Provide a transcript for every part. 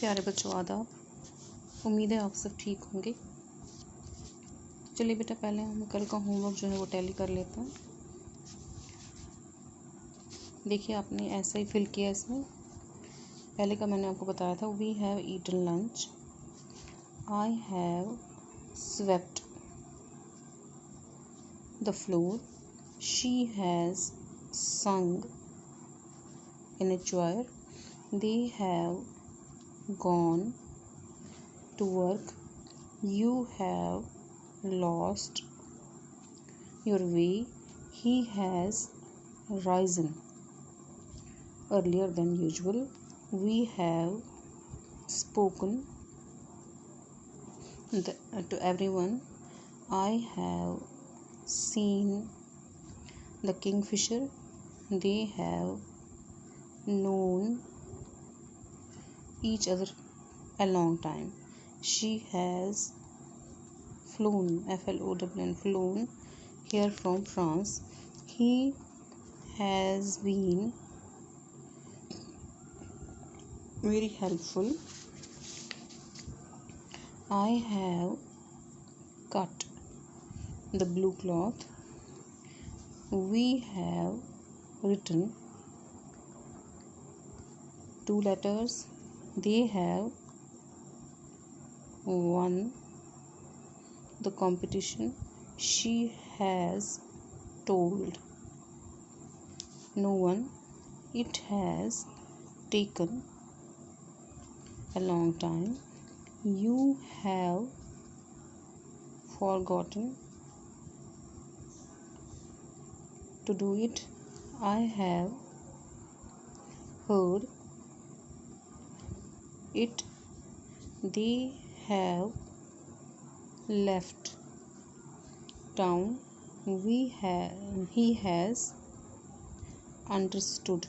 प्यारे बच्चों आदाब। उम्मीद है आप सब ठीक होंगे। चलिए बेटा, पहले हम कल का होमवर्क जो है वो टैली कर लेते हैं। देखिए, आपने ऐसा ही फिल किया इसमें। पहले का मैंने आपको बताया था, we have eaten lunch, I have swept the floor, she has sung in a choir, they have gone to work, you have lost your way, he has risen earlier than usual, we have spoken to everyone, I have seen the kingfisher, they have known each other a long time, she has flown, flown, flown here from France, he has been very helpful, I have cut the blue cloth, we have written 2 letters, they have won the competition, she has told no one, it has taken a long time, you have forgotten to do it, I have heard it, they have left town, he has understood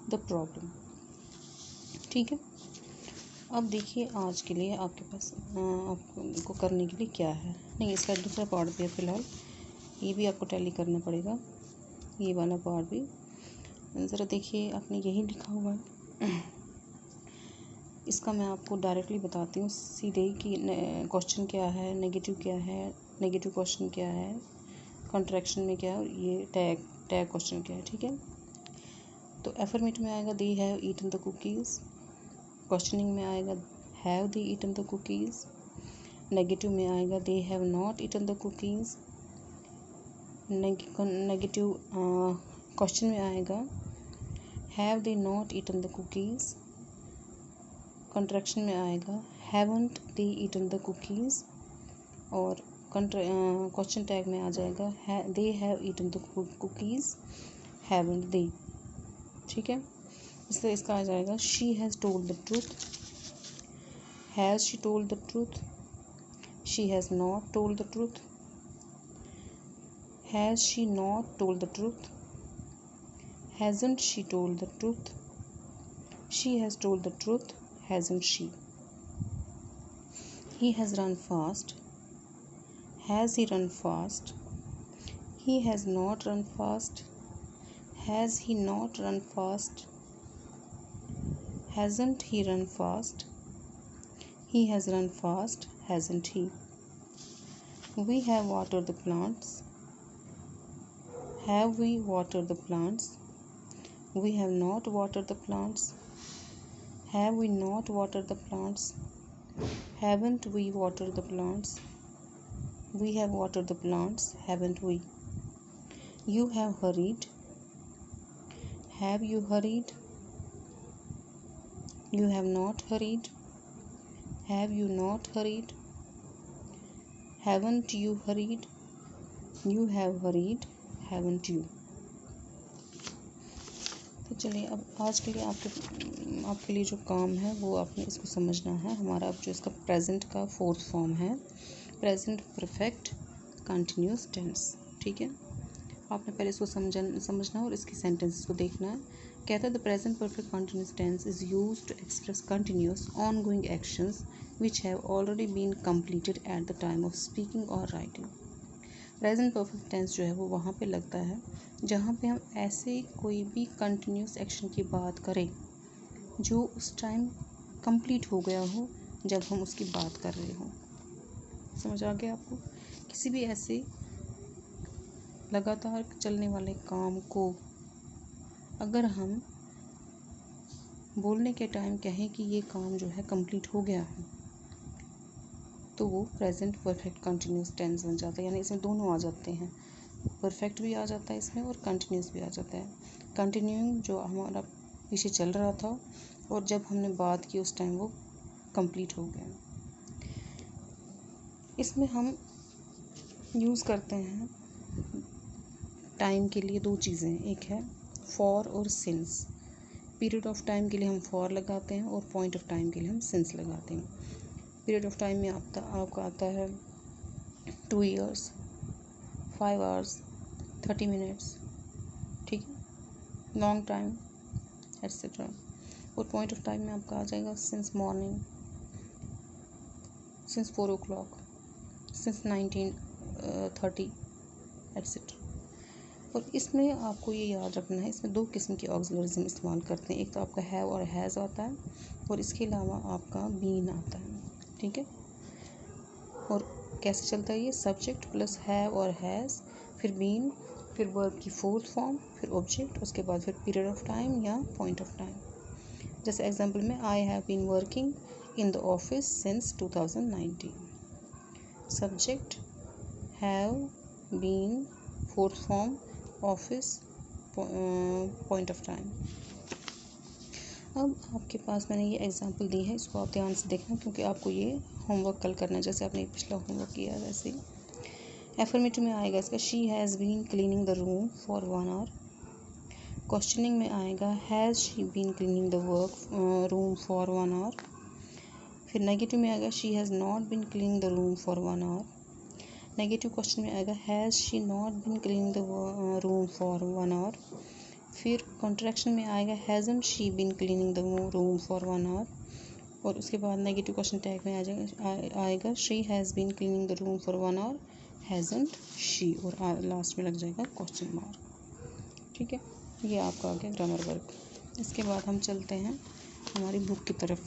the problem। ठीक है। अब देखिए, आज के लिए आपके पास आपको करने के लिए क्या है। नहीं, इसका दूसरा पार्ट भी है फ़िलहाल, ये भी आपको टैली करना पड़ेगा, ये वाला पार्ट भी। ज़रा देखिए, आपने यही लिखा हुआ है। इसका मैं आपको डायरेक्टली बताती हूँ सीधे कि क्वेश्चन क्या है, नेगेटिव क्या है, नेगेटिव क्वेश्चन क्या है, कॉन्ट्रैक्शन में क्या है, और ये टैग क्वेश्चन क्या है। ठीक है। तो एफर्मेटिव में आएगा they have eaten the cookies, questioning में आएगा have they eaten the cookies, negative में आएगा they have not eaten the cookies, negative question में आएगा have they not eaten the cookies, contraction में आएगा haven't they eaten the cookies, और question tag में आ जाएगा they have eaten the cookies, haven't they. ठीक है। इससे इसका आ जाएगा she has told the truth, has she told the truth, she has not told the truth, has she not told the truth, hasn't she told the truth, she has told the truth, hasn't she. He has run fast, has he run fast, he has not run fast, has he not run fast, hasn't he run fast, he has run fast, hasn't he। We have watered the plants, have we watered the plants, we have not watered the plants, have we not watered the plants, haven't we watered the plants, we have watered the plants, haven't we। You have hurried, have you hurried, you have not hurried, have you not hurried, haven't you hurried, you have hurried, haven't you। तो चलिए, अब आज के लिए आपके लिए जो काम है वो आपने इसको समझना है। हमारा अब जो इसका प्रेजेंट का 4th फॉर्म है, प्रेजेंट परफेक्ट कंटिन्यूस टेंस। ठीक है। आपने पहले इसको समझना और इसकी सेंटेंसेस को देखना है। कहता है the present perfect continuous tense is used to express continuous ongoing actions which have already been completed at the time of speaking और राइटिंग। प्रेजेंट परफेक्ट टेंस जो है वो वहाँ पे लगता है जहाँ पे हम ऐसे कोई भी कंटिन्यूस एक्शन की बात करें जो उस टाइम कंप्लीट हो गया हो जब हम उसकी बात कर रहे हों। समझ आ गया आपको? किसी भी ऐसे लगातार चलने वाले काम को अगर हम बोलने के टाइम कहें कि ये काम जो है कंप्लीट हो गया है तो वो प्रेजेंट परफेक्ट कंटिन्यूस टेंस बन जाता है। यानी इसमें दोनों आ जाते हैं, परफेक्ट भी आ जाता है इसमें और कंटिन्यूस भी आ जाता है। कंटिन्यूइंग जो हमारा पीछे चल रहा था और जब हमने बात की उस टाइम वो कंप्लीट हो गया। इसमें हम यूज़ करते हैं टाइम के लिए दो चीज़ें, एक है फॉर और सिंस। पीरियड ऑफ टाइम के लिए हम फॉर लगाते हैं और पॉइंट ऑफ टाइम के लिए हम सिंस लगाते हैं। पीरियड ऑफ टाइम में आपका आता है 2 years, 5 hours, 30 minutes, ठीक है, लॉन्ग टाइम एट्सेट्रा। और पॉइंट ऑफ टाइम में आपका आ जाएगा since morning, since 4 o'clock, since 1930 etcetera. और इसमें आपको ये याद रखना है, इसमें दो किस्म के ऑक्सिलरीज हम इस्तेमाल करते हैं। एक तो आपका हैव और हैज़ आता है और इसके अलावा आपका बीन आता है, ठीक है। और कैसे चलता है ये? सब्जेक्ट प्लस हैव और हैज़, फिर बीन, फिर वर्ब की फोर्थ फॉर्म, फिर ऑब्जेक्ट, उसके बाद फिर पीरियड ऑफ टाइम या पॉइंट ऑफ टाइम। जैसे एग्जांपल में I have been working in the office since 2019। Subject have been, fourth form, office, point of time. अब आपके पास मैंने ये एग्जांपल दी है, इसको आप ध्यान से देखना क्योंकि आपको ये होमवर्क कल करना है, जैसे आपने पिछला होमवर्क किया है वैसे ही। एफर्मेटिव में आएगा इसका she has been cleaning the room for 1 hour। Questioning में आएगा has she been cleaning the room for 1 hour। फिर नेगेटिव में आएगा she has not been cleaning the room for 1 hour। Negative question में आएगा has she not been cleaning the room for 1 hour। फिर contraction में आएगा hasn't she been cleaning the room for 1 hour। और उसके बाद नेगेटिव क्वेश्चन टैग में आएगा she has been cleaning the room for 1 hour, hasn't she, और last में लग जाएगा क्वेश्चन मार्क, ठीक है। ये आपका आ गया ग्रामर वर्क। इसके बाद हम चलते हैं हमारी बुक की तरफ।